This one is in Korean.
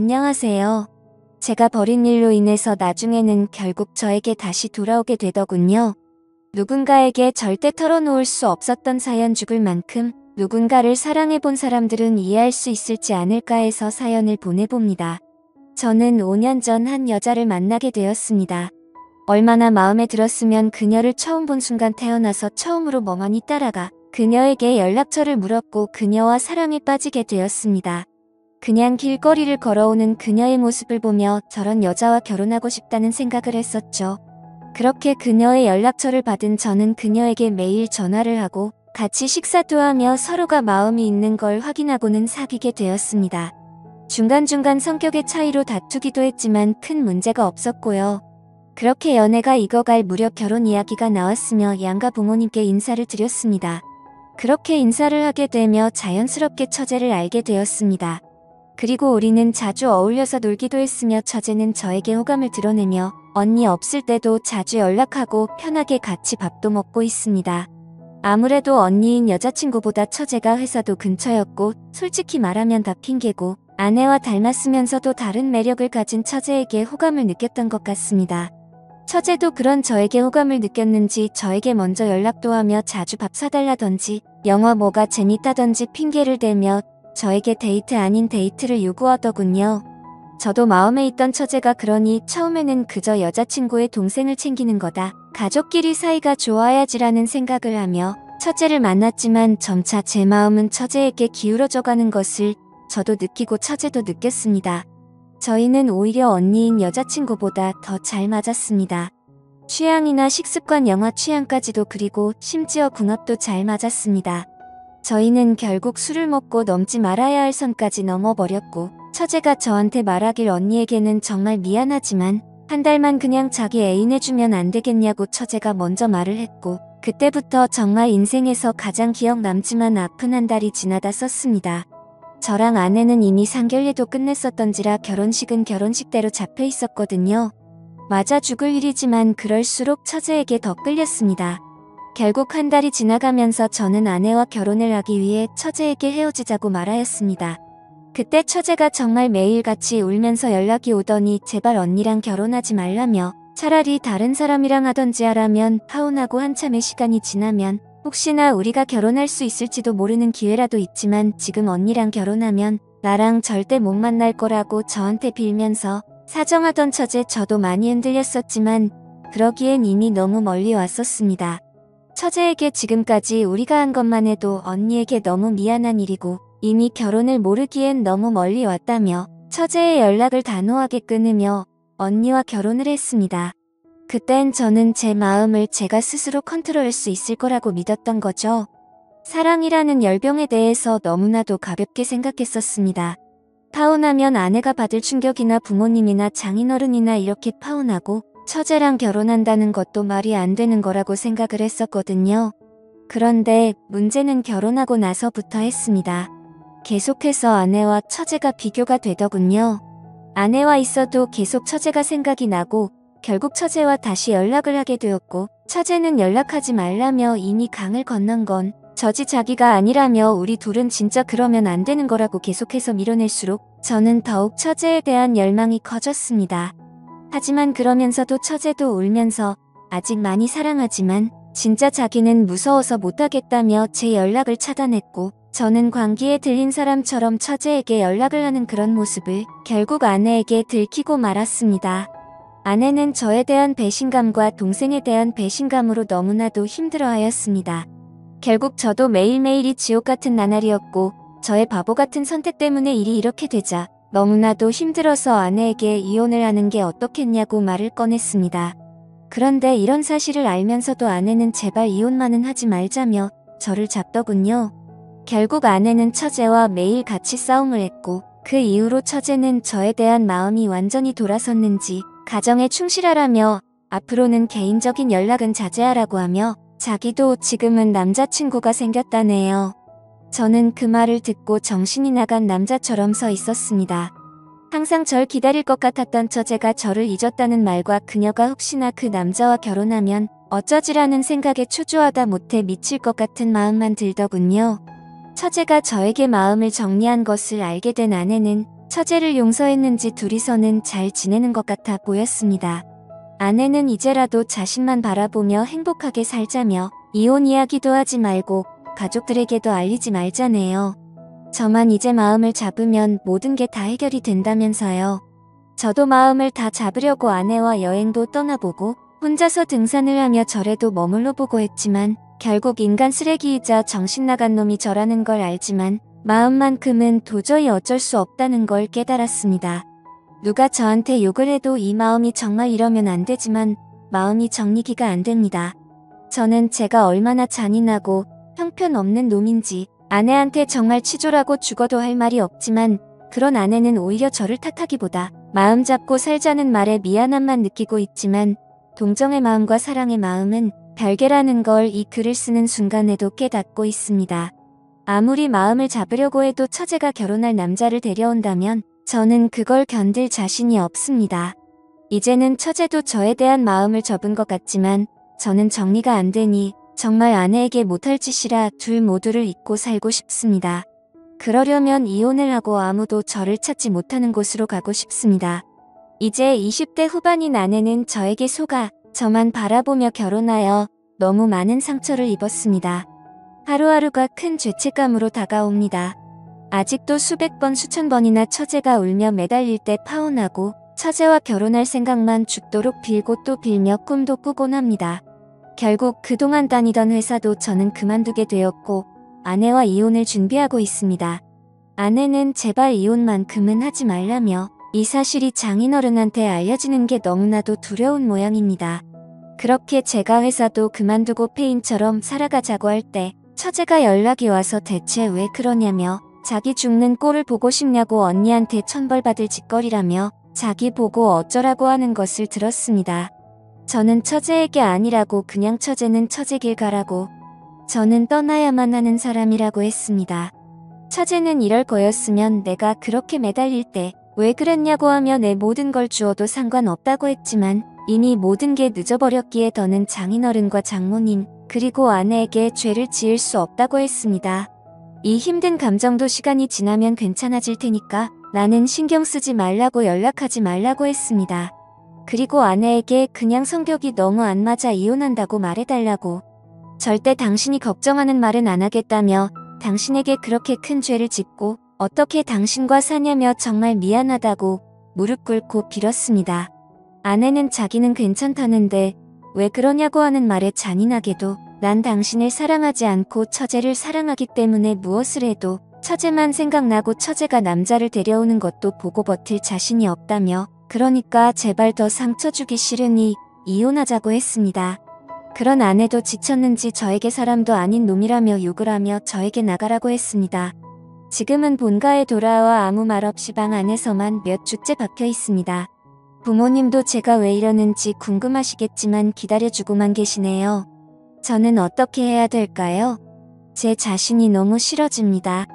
안녕하세요. 제가 벌인 일로 인해서 나중에는 결국 저에게 다시 돌아오게 되더군요. 누군가에게 절대 털어놓을 수 없었던 사연 죽을 만큼 누군가를 사랑해본 사람들은 이해할 수 있을지 않을까 해서 사연을 보내봅니다. 저는 5년 전 한 여자를 만나게 되었습니다. 얼마나 마음에 들었으면 그녀를 처음 본 순간 태어나서 처음으로 멍하니 따라가 그녀에게 연락처를 물었고 그녀와 사랑에 빠지게 되었습니다. 그냥 길거리를 걸어오는 그녀의 모습을 보며 저런 여자와 결혼하고 싶다는 생각을 했었죠. 그렇게 그녀의 연락처를 받은 저는 그녀에게 매일 전화를 하고 같이 식사도 하며 서로가 마음이 있는 걸 확인하고는 사귀게 되었습니다. 중간중간 성격의 차이로 다투기도 했지만 큰 문제가 없었고요. 그렇게 연애가 익어갈 무렵 결혼 이야기가 나왔으며 양가 부모님께 인사를 드렸습니다. 그렇게 인사를 하게 되며 자연스럽게 처제를 알게 되었습니다. 그리고 우리는 자주 어울려서 놀기도 했으며 처제는 저에게 호감을 드러내며 언니 없을 때도 자주 연락하고 편하게 같이 밥도 먹고 있습니다. 아무래도 언니인 여자친구보다 처제가 회사도 근처였고 솔직히 말하면 다 핑계고 아내와 닮았으면서도 다른 매력을 가진 처제에게 호감을 느꼈던 것 같습니다. 처제도 그런 저에게 호감을 느꼈는지 저에게 먼저 연락도 하며 자주 밥 사달라던지 영화 뭐가 재밌다던지 핑계를 대며 저에게 데이트 아닌 데이트를 요구하더군요. 저도 마음에 있던 처제가 그러니 처음에는 그저 여자친구의 동생을 챙기는 거다. 가족끼리 사이가 좋아야지라는 생각을 하며 처제를 만났지만 점차 제 마음은 처제에게 기울어져 가는 것을 저도 느끼고 처제도 느꼈습니다. 저희는 오히려 언니인 여자친구보다 더 잘 맞았습니다. 취향이나 식습관, 영화 취향까지도 그리고 심지어 궁합도 잘 맞았습니다. 저희는 결국 술을 먹고 넘지 말아야 할 선까지 넘어버렸고 처제가 저한테 말하길 언니에게는 정말 미안하지만 한 달만 그냥 자기 애인 해주면 안 되겠냐고 처제가 먼저 말을 했고 그때부터 정말 인생에서 가장 기억 남지만 아픈 한 달이 지나다 썼습니다. 저랑 아내는 이미 상견례도 끝냈었던지라 결혼식은 결혼식대로 잡혀 있었거든요. 맞아 죽을 일이지만 그럴수록 처제에게 더 끌렸습니다. 결국 한 달이 지나가면서 저는 아내와 결혼을 하기 위해 처제에게 헤어지자고 말하였습니다. 그때 처제가 정말 매일같이 울면서 연락이 오더니 제발 언니랑 결혼하지 말라며 차라리 다른 사람이랑 하던지 하라면 파혼하고 한참의 시간이 지나면 혹시나 우리가 결혼할 수 있을지도 모르는 기회라도 있지만 지금 언니랑 결혼하면 나랑 절대 못 만날 거라고 저한테 빌면서 사정하던 처제 저도 많이 흔들렸었지만 그러기엔 이미 너무 멀리 왔었습니다. 처제에게 지금까지 우리가 한 것만 해도 언니에게 너무 미안한 일이고 이미 결혼을 모르기엔 너무 멀리 왔다며 처제의 연락을 단호하게 끊으며 언니와 결혼을 했습니다. 그땐 저는 제 마음을 제가 스스로 컨트롤할 수 있을 거라고 믿었던 거죠. 사랑이라는 열병에 대해서 너무나도 가볍게 생각했었습니다. 파혼하면 아내가 받을 충격이나 부모님이나 장인어른이나 이렇게 파혼하고 처제랑 결혼한다는 것도 말이 안 되는 거라고 생각을 했었거든요. 그런데 문제는 결혼하고 나서부터 했습니다. 계속해서 아내와 처제가 비교가 되더군요. 아내와 있어도 계속 처제가 생각이 나고 결국 처제와 다시 연락을 하게 되었고 처제는 연락하지 말라며 이미 강을 건넌 건 저지 자기가 아니라며 우리 둘은 진짜 그러면 안 되는 거라고 계속해서 밀어낼수록 저는 더욱 처제에 대한 열망이 커졌습니다. 하지만 그러면서도 처제도 울면서 아직 많이 사랑하지만 진짜 자기는 무서워서 못하겠다며 제 연락을 차단했고 저는 광기에 들린 사람처럼 처제에게 연락을 하는 그런 모습을 결국 아내에게 들키고 말았습니다. 아내는 저에 대한 배신감과 동생에 대한 배신감으로 너무나도 힘들어하였습니다. 결국 저도 매일매일이 지옥 같은 나날이었고 저의 바보 같은 선택 때문에 일이 이렇게 되자 너무나도 힘들어서 아내에게 이혼을 하는 게 어떻겠냐고 말을 꺼냈습니다. 그런데 이런 사실을 알면서도 아내는 제발 이혼만은 하지 말자며 저를 잡더군요. 결국 아내는 처제와 매일 같이 싸움을 했고 그 이후로 처제는 저에 대한 마음이 완전히 돌아섰는지 가정에 충실하라며 앞으로는 개인적인 연락은 자제하라고 하며 자기도 지금은 남자친구가 생겼다네요. 저는 그 말을 듣고 정신이 나간 남자처럼 서 있었습니다. 항상 절 기다릴 것 같았던 처제가 저를 잊었다는 말과 그녀가 혹시나 그 남자와 결혼하면 어쩌지라는 생각에 초조하다 못해 미칠 것 같은 마음만 들더군요. 처제가 저에게 마음을 정리한 것을 알게 된 아내는 처제를 용서했는지 둘이서는 잘 지내는 것 같아 보였습니다. 아내는 이제라도 자신만 바라보며 행복하게 살자며 이혼 이야기도 하지 말고 가족들에게도 알리지 말자네요. 저만 이제 마음을 잡으면 모든 게 다 해결이 된다면서요. 저도 마음을 다 잡으려고 아내와 여행도 떠나보고 혼자서 등산을 하며 절에도 머물러 보고 했지만 결국 인간 쓰레기이자 정신 나간 놈이 저라는 걸 알지만 마음만큼은 도저히 어쩔 수 없다는 걸 깨달았습니다. 누가 저한테 욕을 해도 이 마음이 정말 이러면 안 되지만 마음이 정리기가 안 됩니다. 저는 제가 얼마나 잔인하고 형편없는 놈인지 아내한테 정말 치졸하고 죽어도 할 말이 없지만 그런 아내는 오히려 저를 탓하기보다 마음 잡고 살자는 말에 미안함만 느끼고 있지만 동정의 마음과 사랑의 마음은 별개라는 걸 이 글을 쓰는 순간에도 깨닫고 있습니다. 아무리 마음을 잡으려고 해도 처제가 결혼할 남자를 데려온다면 저는 그걸 견딜 자신이 없습니다. 이제는 처제도 저에 대한 마음을 접은 것 같지만 저는 정리가 안 되니 정말 아내에게 못할 짓이라 둘 모두를 잊고 살고 싶습니다. 그러려면 이혼을 하고 아무도 저를 찾지 못하는 곳으로 가고 싶습니다. 이제 20대 후반인 아내는 저에게 속아 저만 바라보며 결혼하여 너무 많은 상처를 입었습니다. 하루하루가 큰 죄책감으로 다가옵니다. 아직도 수백 번 수천 번이나 처제가 울며 매달릴 때 파혼하고 처제와 결혼할 생각만 죽도록 빌고 또 빌며 꿈도 꾸곤 합니다. 결국 그동안 다니던 회사도 저는 그만두게 되었고 아내와 이혼을 준비하고 있습니다. 아내는 제발 이혼만큼은 하지 말라며 이 사실이 장인어른한테 알려지는 게 너무나도 두려운 모양입니다. 그렇게 제가 회사도 그만두고 폐인처럼 살아가자고 할 때 처제가 연락이 와서 대체 왜 그러냐며 자기 죽는 꼴을 보고 싶냐고 언니한테 천벌받을 짓거리라며 자기 보고 어쩌라고 하는 것을 들었습니다. 저는 처제에게 아니라고 그냥 처제는 처제 길 가라고 저는 떠나야만 하는 사람이라고 했습니다. 처제는 이럴 거였으면 내가 그렇게 매달릴 때 왜 그랬냐고 하며 내 모든 걸 주어도 상관없다고 했지만 이미 모든 게 늦어버렸기에 더는 장인어른과 장모님 그리고 아내에게 죄를 지을 수 없다고 했습니다. 이 힘든 감정도 시간이 지나면 괜찮아질 테니까 나는 신경 쓰지 말라고 연락하지 말라고 했습니다. 그리고 아내에게 그냥 성격이 너무 안 맞아 이혼한다고 말해달라고 절대 당신이 걱정하는 말은 안 하겠다며 당신에게 그렇게 큰 죄를 짓고 어떻게 당신과 사냐며 정말 미안하다고 무릎 꿇고 빌었습니다. 아내는 자기는 괜찮다는데 왜 그러냐고 하는 말에 잔인하게도 난 당신을 사랑하지 않고 처제를 사랑하기 때문에 무엇을 해도 처제만 생각나고 처제가 남자를 데려오는 것도 보고 버틸 자신이 없다며 그러니까 제발 더 상처 주기 싫으니 이혼하자고 했습니다. 그런 아내도 지쳤는지 저에게 사람도 아닌 놈이라며 욕을 하며 저에게 나가라고 했습니다. 지금은 본가에 돌아와 아무 말 없이 방 안에서만 몇 주째 박혀 있습니다. 부모님도 제가 왜 이러는지 궁금하시겠지만 기다려주고만 계시네요. 저는 어떻게 해야 될까요? 제 자신이 너무 싫어집니다.